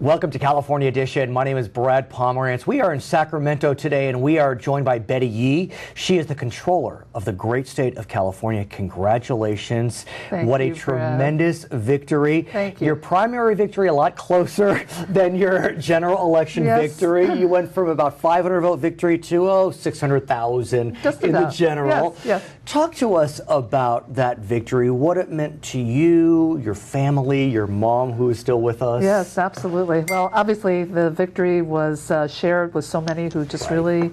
Welcome to California Edition. My name is Brad Pomerance. We are in Sacramento today, and we are joined by Betty Yee. She is the controller of the great state of California. Congratulations. What a tremendous victory. Thank you. Your primary victory a lot closer than your general election victory. You went from about 500 vote victory to 600,000 in the general. Yes. Talk to us about that victory, what it meant to you, your family, your mom who is still with us. Yes, absolutely. Well, obviously the victory was shared with so many who just really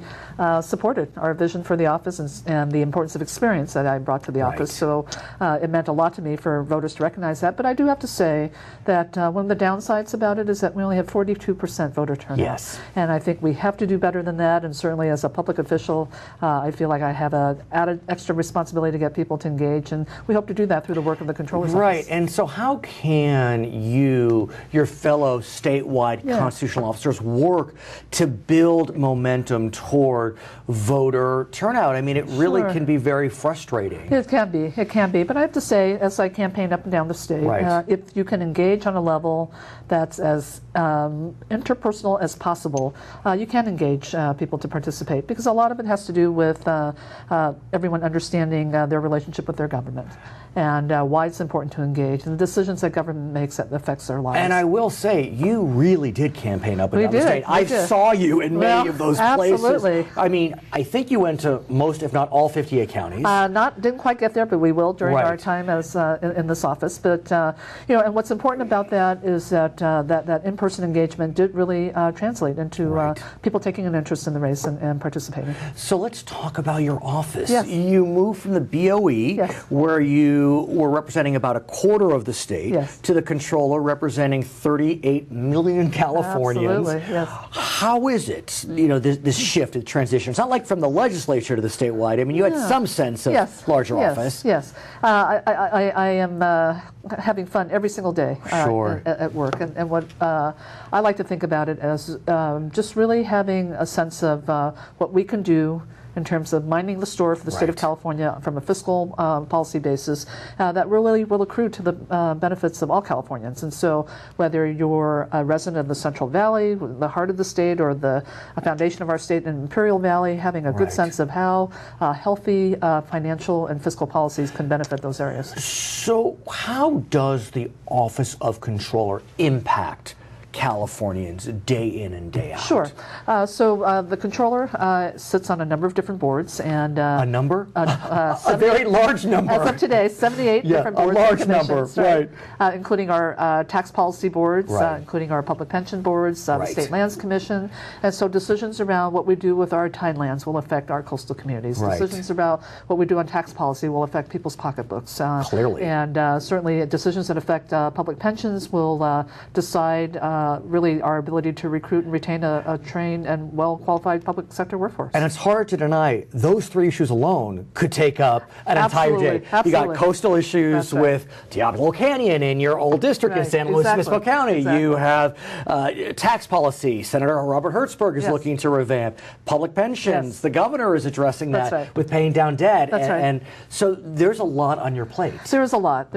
supported our vision for the office and the importance of experience that I brought to the office. So it meant a lot to me for voters to recognize that. But I do have to say that one of the downsides about it is that we only have 42% voter turnout. Yes. And I think we have to do better than that. And certainly as a public official, I feel like I have an added extra responsibility to get people to engage. And we hope to do that through the work of the Controller's Office. Right. And so how can you, your fellow statewide constitutional officers, work to build momentum toward voter turnout? I mean, it really can be very frustrating. It can be. But I have to say, as I campaign up and down the state, if you can engage on a level that's as interpersonal as possible, you can engage people to participate, because a lot of it has to do with everyone understanding their relationship with their government and why it's important to engage and the decisions that government makes that affects their lives. And I will say, you really did campaign up and down the state. I saw you in many of those places. I mean, I think you went to most, if not all, 58 counties. Didn't quite get there, but we will during our time as in this office. But you know, and what's important about that is that that in-person engagement did really translate into people taking an interest in the race and participating. So let's talk about your office. Yes. You moved from the BOE, where you were representing about a quarter of the state, to the controller representing 38 million Californians. Absolutely, yes. How is it, you know, this shift, the transition? It's not like from the legislature to the statewide. I mean, you had some sense of larger office. Yes. I am having fun every single day at work. And what I like to think about it as just really having a sense of what we can do in terms of minding the store for the state of California from a fiscal policy basis that really will accrue to the benefits of all Californians. And so whether you're a resident of the Central Valley, the heart of the state, or the foundation of our state in Imperial Valley, having a good sense of how healthy financial and fiscal policies can benefit those areas. So how does the Office of Controller impact Californians day in and day out? Sure. So the controller sits on a number of different boards, and a number, a very large number. As of today, 78 different boards. A large number, right? Including our tax policy boards, including our public pension boards, the State Lands Commission, and so decisions around what we do with our tidelands will affect our coastal communities. Decisions about what we do on tax policy will affect people's pocketbooks. Clearly. And certainly decisions that affect public pensions will decide really our ability to recruit and retain a trained and well-qualified public sector workforce. And it's hard to deny those three issues alone could take up an entire day. You got coastal issues with Diablo Canyon in your old district in San Luis Obispo County. You have tax policy. Senator Robert Hertzberg is looking to revamp public pensions. The governor is addressing that with paying down debt. And so there's a lot on your plate. There's a lot.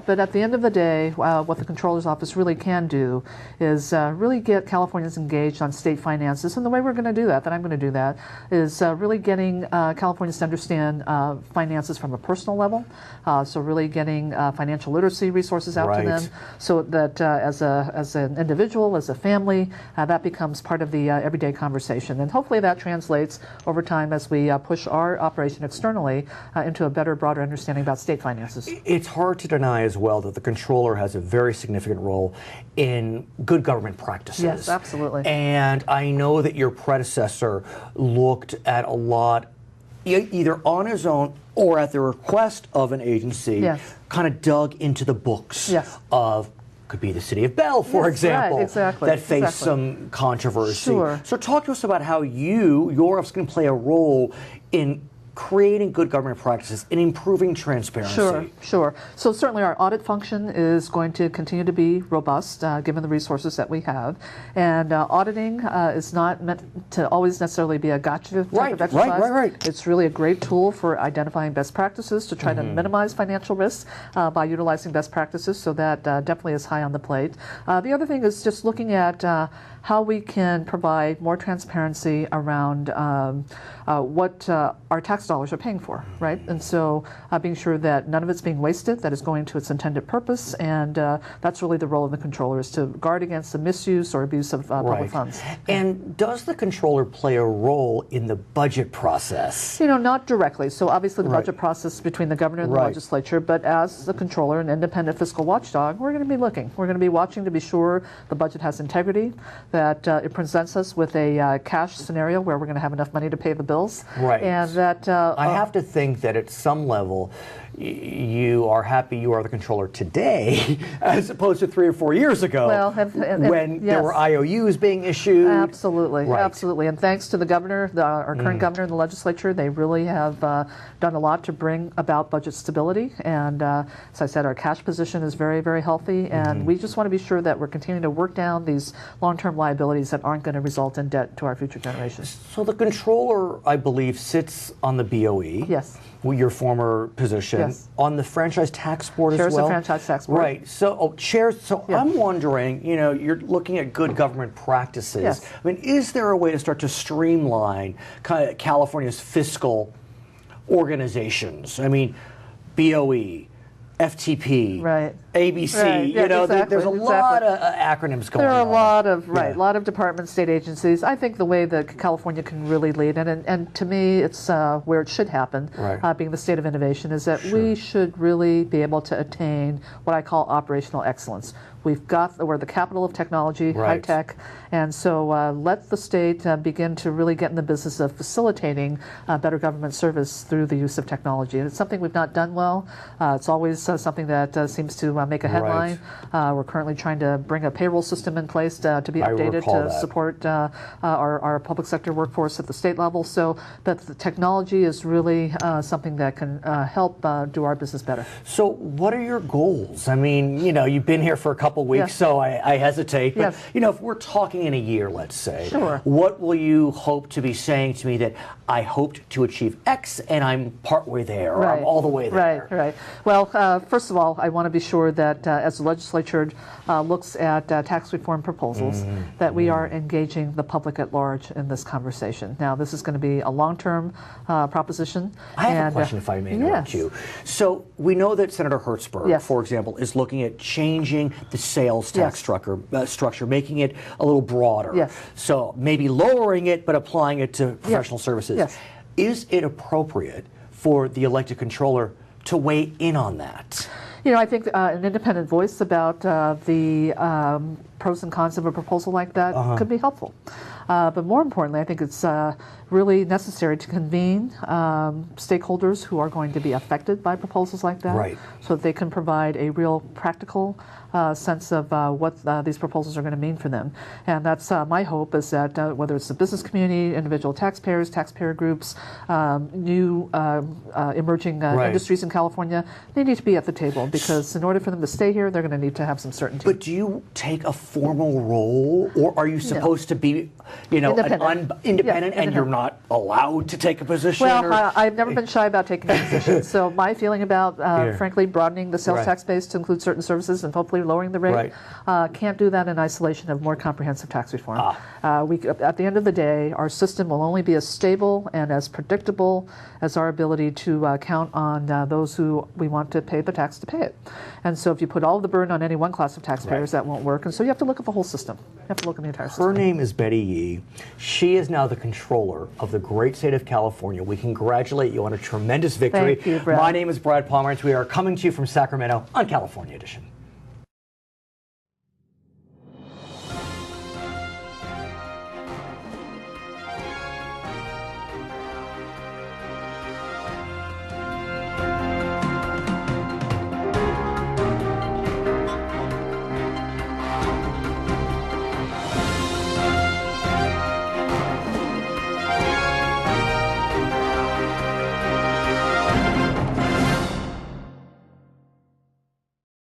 But at the end of the day, what the Controller's Office really can do is really get Californians engaged on state finances. And the way we're going to do that, I'm going to do that, is really getting Californians to understand finances from a personal level. So really getting financial literacy resources out to them, so that as an individual, as a family, that becomes part of the everyday conversation. And hopefully that translates over time as we push our operation externally into a better, broader understanding about state finances. It's hard to deny as well that the controller has a very significant role in good government practices. Yes, absolutely. And I know that your predecessor looked at a lot, either on his own or at the request of an agency, kind of dug into the books of, could be the city of Bell, for example, that faced some controversy. So talk to us about how your office can play a role in creating good government practices and improving transparency? Sure. So certainly our audit function is going to continue to be robust given the resources that we have. And auditing is not meant to always necessarily be a gotcha type of exercise. Right. It's really a great tool for identifying best practices to try to minimize financial risks by utilizing best practices. So that definitely is high on the plate. The other thing is just looking at how we can provide more transparency around what our tax dollars are paying for, right? And so being sure that none of it's being wasted, that is going to its intended purpose, and that's really the role of the controller, is to guard against the misuse or abuse of public funds. And does the controller play a role in the budget process? Not directly. So obviously the budget process is between the governor and the legislature, but as the controller, an independent fiscal watchdog, we're going to be looking. We're going to be watching to be sure the budget has integrity, that it presents us with a cash scenario where we're going to have enough money to pay the bills. And that I have to think that at some level you are happy you are the controller today as opposed to 3 or 4 years ago when there were IOUs being issued. Absolutely. And thanks to the governor, our current governor and the legislature, they really have done a lot to bring about budget stability. And as I said, our cash position is very, very healthy. And we just want to be sure that we're continuing to work down these long-term liabilities that aren't going to result in debt to our future generations. So the controller, I believe, sits on the BOE. Yes. Your former position, on the Franchise Tax Board as well. Chairs the Franchise Tax Board. Right. So, chairs. So I'm wondering, you're looking at good government practices. I mean, is there a way to start to streamline kind of California's fiscal organizations? I mean, BOE, FTP, ABC. There's a lot of acronyms going on. There are a lot of departments, state agencies. I think the way that California can really lead, and to me, it's where it should happen, being the state of innovation, is that we should really be able to attain what I call operational excellence. We're the capital of technology, high tech, and so let the state begin to really get in the business of facilitating better government service through the use of technology. And it's something we've not done well. It's always something that seems to make a headline. We're currently trying to bring a payroll system in place to be updated to support our public sector workforce at the state level. So that the technology is really something that can help do our business better. So what are your goals? I mean, you've been here for a couple weeks, so I hesitate. But if we're talking in a year, let's say, what will you hope to be saying to me that I hoped to achieve X and I'm partway there, or I'm all the way there? Right. Well, first of all, I want to be sure that as the legislature looks at tax reform proposals, that we are engaging the public at large in this conversation. Now, this is going to be a long-term proposition. I have a question, if I may interrupt you. So we know that Senator Hertzberg, for example, is looking at changing the sales tax structure, making it a little broader. So maybe lowering it, but applying it to professional services. Is it appropriate for the elected controller to weigh in on that? I think an independent voice about the pros and cons of a proposal like that could be helpful. But more importantly, I think it's really necessary to convene stakeholders who are going to be affected by proposals like that, so that they can provide a real practical sense of what these proposals are going to mean for them. And that's my hope, is that whether it's the business community, individual taxpayers, taxpayer groups, new emerging industries in California, they need to be at the table, because in order for them to stay here, they're going to need to have some certainty. But do you take a formal role, or are you supposed to be, independent, and you're not allowed to take a position? Well, I've never been shy about taking a position. So my feeling about, frankly, broadening the sales tax base to include certain services and hopefully lowering the rate, can't do that in isolation of more comprehensive tax reform. At the end of the day, our system will only be as stable and as predictable as our ability to count on those who we want to pay the tax to pay it. And so if you put all of the burden on any one class of taxpayers, that won't work. And so you have to look at the whole system. You have to look at the entire system. Her name is Betty Yee. She is now the controller of the great state of California. We congratulate you on a tremendous victory. Thank you, Brad. My name is Brad Pomerance. We are coming to you from Sacramento on California Edition.